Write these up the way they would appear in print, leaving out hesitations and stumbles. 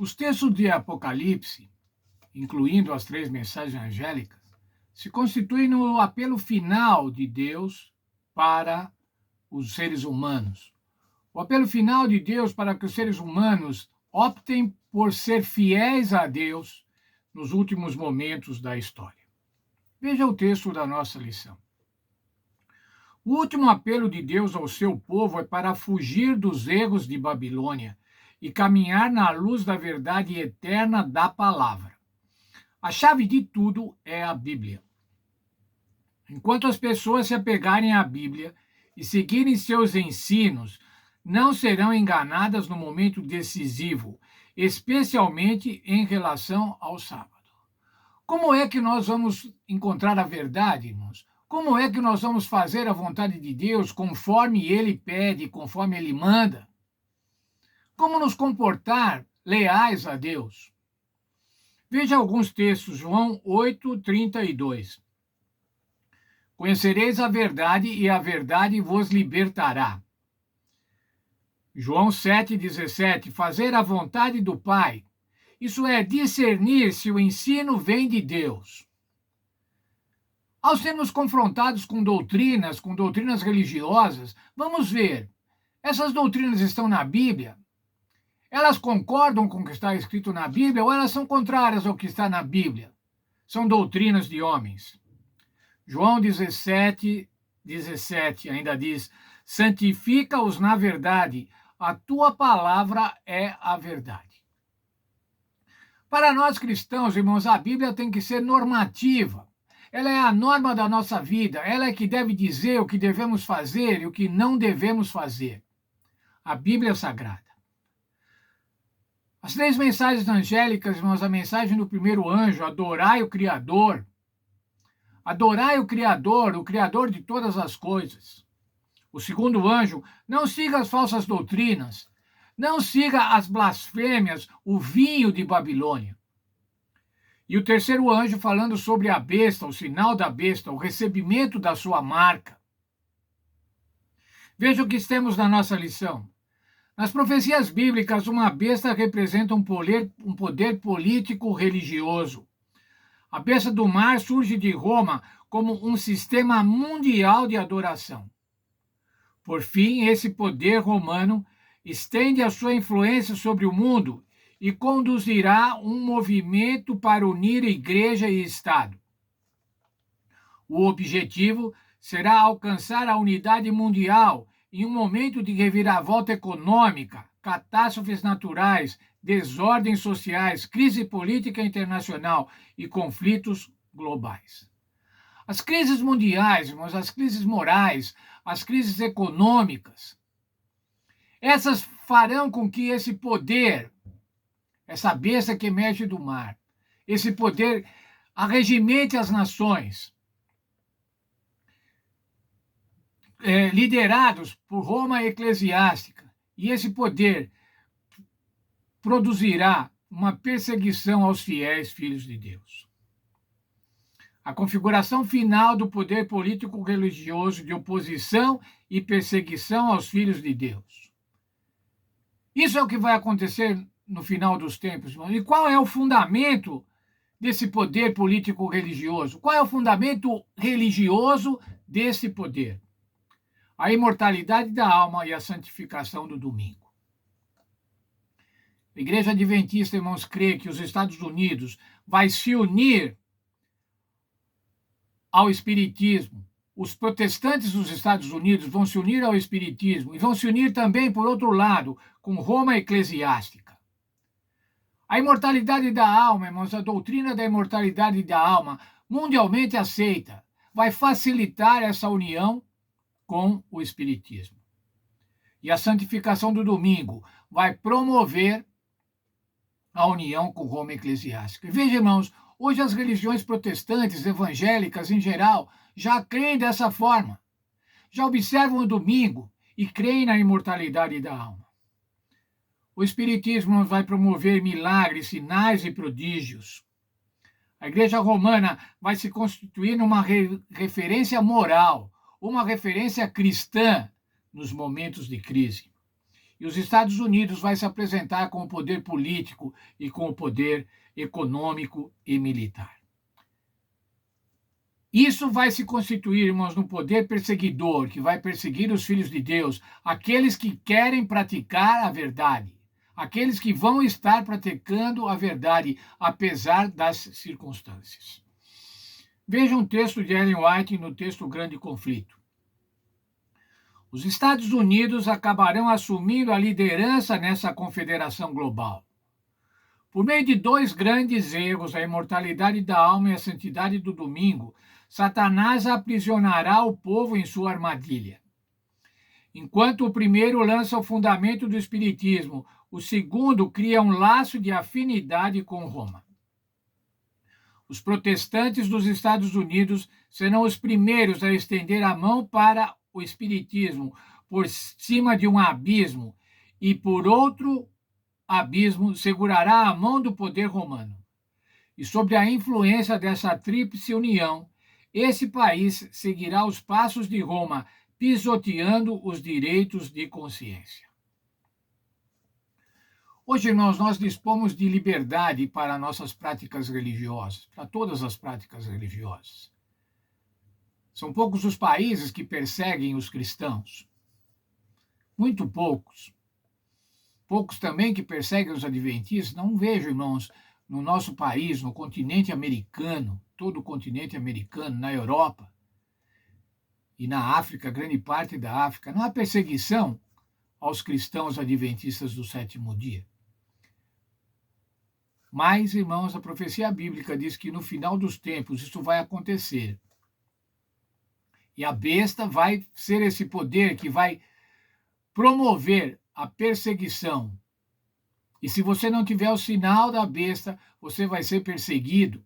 Os textos de Apocalipse, incluindo as três mensagens angélicas, se constituem no apelo final de Deus para os seres humanos. O apelo final de Deus para que os seres humanos optem por ser fiéis a Deus nos últimos momentos da história. Veja o texto da nossa lição. O último apelo de Deus ao seu povo é para fugir dos erros de Babilônia e caminhar na luz da verdade eterna da palavra. A chave de tudo é a Bíblia. Enquanto as pessoas se apegarem à Bíblia e seguirem seus ensinos, não serão enganadas no momento decisivo, especialmente em relação ao sábado. Como é que nós vamos encontrar a verdade, irmãos? Como é que nós vamos fazer a vontade de Deus conforme Ele pede, conforme Ele manda? Como nos comportar leais a Deus? Veja alguns textos, João 8:32. Conhecereis a verdade e a verdade vos libertará. João 7:17. Fazer a vontade do Pai. Isso é discernir se o ensino vem de Deus. Ao sermos confrontados com doutrinas religiosas, vamos ver, essas doutrinas estão na Bíblia? Elas concordam com o que está escrito na Bíblia ou elas são contrárias ao que está na Bíblia? São doutrinas de homens. João 17:17 ainda diz: santifica-os na verdade, a tua palavra é a verdade. Para nós cristãos, irmãos, a Bíblia tem que ser normativa. Ela é a norma da nossa vida. Ela é que deve dizer o que devemos fazer e o que não devemos fazer. A Bíblia é sagrada. As três mensagens angélicas, irmãos, a mensagem do primeiro anjo, adorai o Criador. Adorai o Criador de todas as coisas. O segundo anjo, não siga as falsas doutrinas. Não siga as blasfêmias, o vinho de Babilônia. E o terceiro anjo falando sobre a besta, o sinal da besta, o recebimento da sua marca. Veja o que temos na nossa lição. Nas profecias bíblicas, uma besta representa um poder político religioso. A besta do mar surge de Roma como um sistema mundial de adoração. Por fim, esse poder romano estende a sua influência sobre o mundo e conduzirá um movimento para unir igreja e Estado. O objetivo será alcançar a unidade mundial em um momento de reviravolta econômica, catástrofes naturais, desordens sociais, crise política internacional e conflitos globais. As crises mundiais, irmãos, as crises morais, as crises econômicas, essas farão com que esse poder, essa besta que emerge do mar, esse poder arregimente as nações, liderados por Roma eclesiástica. E esse poder produzirá uma perseguição aos fiéis filhos de Deus. A configuração final do poder político-religioso de oposição e perseguição aos filhos de Deus. Isso é o que vai acontecer no final dos tempos, irmãos. E qual é o fundamento desse poder político-religioso? Qual é o fundamento religioso desse poder? A imortalidade da alma e a santificação do domingo. A Igreja Adventista, irmãos, crê que os Estados Unidos vai se unir ao Espiritismo. Os protestantes dos Estados Unidos vão se unir ao Espiritismo e vão se unir também, por outro lado, com Roma eclesiástica. A imortalidade da alma, irmãos, a doutrina da imortalidade da alma, mundialmente aceita, vai facilitar essa união com o Espiritismo. E a santificação do domingo vai promover a união com Roma eclesiástica. Veja, irmãos, hoje as religiões protestantes, evangélicas em geral, já creem dessa forma. Já observam o domingo e creem na imortalidade da alma. O Espiritismo vai promover milagres, sinais e prodígios. A Igreja Romana vai se constituir numa referência moral, uma referência cristã nos momentos de crise. E os Estados Unidos vai se apresentar com o poder político e com o poder econômico e militar. Isso vai se constituir, irmãos, num poder perseguidor, que vai perseguir os filhos de Deus, aqueles que querem praticar a verdade, aqueles que vão estar praticando a verdade, apesar das circunstâncias. Veja um texto de Ellen White no texto Grande Conflito. Os Estados Unidos acabarão assumindo a liderança nessa confederação global. Por meio de dois grandes erros, a imortalidade da alma e a santidade do domingo, Satanás aprisionará o povo em sua armadilha. Enquanto o primeiro lança o fundamento do espiritismo, o segundo cria um laço de afinidade com Roma. Os protestantes dos Estados Unidos serão os primeiros a estender a mão para o espiritismo por cima de um abismo e por outro abismo segurará a mão do poder romano. E sob a influência dessa tríplice união, esse país seguirá os passos de Roma, pisoteando os direitos de consciência. Hoje, irmãos, nós dispomos de liberdade para nossas práticas religiosas, para todas as práticas religiosas. São poucos os países que perseguem os cristãos. Muito poucos. Poucos também que perseguem os adventistas. Não vejo, irmãos, no nosso país, no continente americano, todo o continente americano, na Europa e na África, grande parte da África, não há perseguição aos cristãos adventistas do sétimo dia. Mas, irmãos, a profecia bíblica diz que no final dos tempos isso vai acontecer. E a besta vai ser esse poder que vai promover a perseguição. E se você não tiver o sinal da besta, você vai ser perseguido.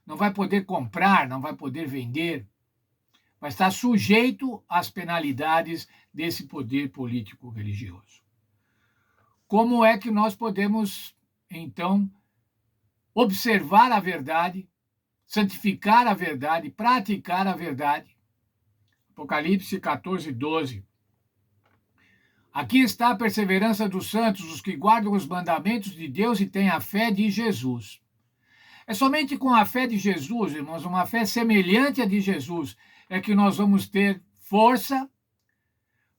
Não vai poder comprar, não vai poder vender. Vai estar sujeito às penalidades desse poder político religioso. Como é que nós podemos, então, observar a verdade, santificar a verdade, praticar a verdade? Apocalipse 14, 12. Aqui está a perseverança dos santos, os que guardam os mandamentos de Deus e têm a fé de Jesus. É somente com a fé de Jesus, irmãos, uma fé semelhante à de Jesus, é que nós vamos ter força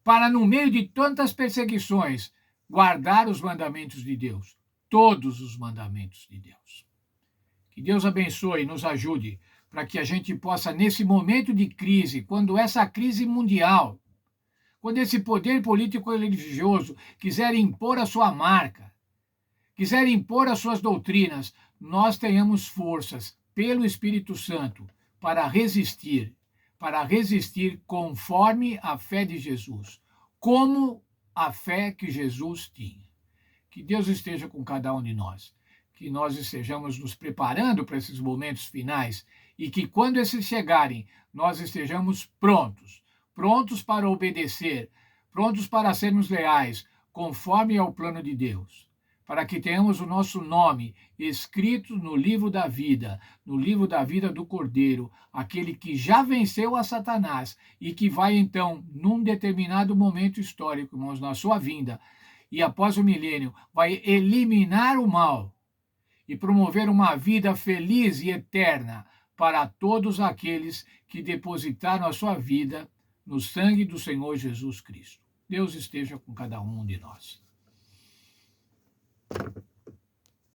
para, no meio de tantas perseguições, guardar os mandamentos de Deus. Todos os mandamentos de Deus. Que Deus abençoe e nos ajude para que a gente possa, nesse momento de crise, quando essa crise mundial, quando esse poder político e religioso quiser impor a sua marca, quiser impor as suas doutrinas, nós tenhamos forças pelo Espírito Santo para resistir conforme a fé de Jesus, como a fé que Jesus tinha. Que Deus esteja com cada um de nós, que nós estejamos nos preparando para esses momentos finais e que quando esses chegarem, nós estejamos prontos para obedecer, prontos para sermos leais, conforme ao plano de Deus, para que tenhamos o nosso nome escrito no livro da vida do Cordeiro, aquele que já venceu a Satanás e que vai então, num determinado momento histórico, irmãos, na sua vinda, e após o milênio, vai eliminar o mal e promover uma vida feliz e eterna para todos aqueles que depositaram a sua vida no sangue do Senhor Jesus Cristo. Deus esteja com cada um de nós.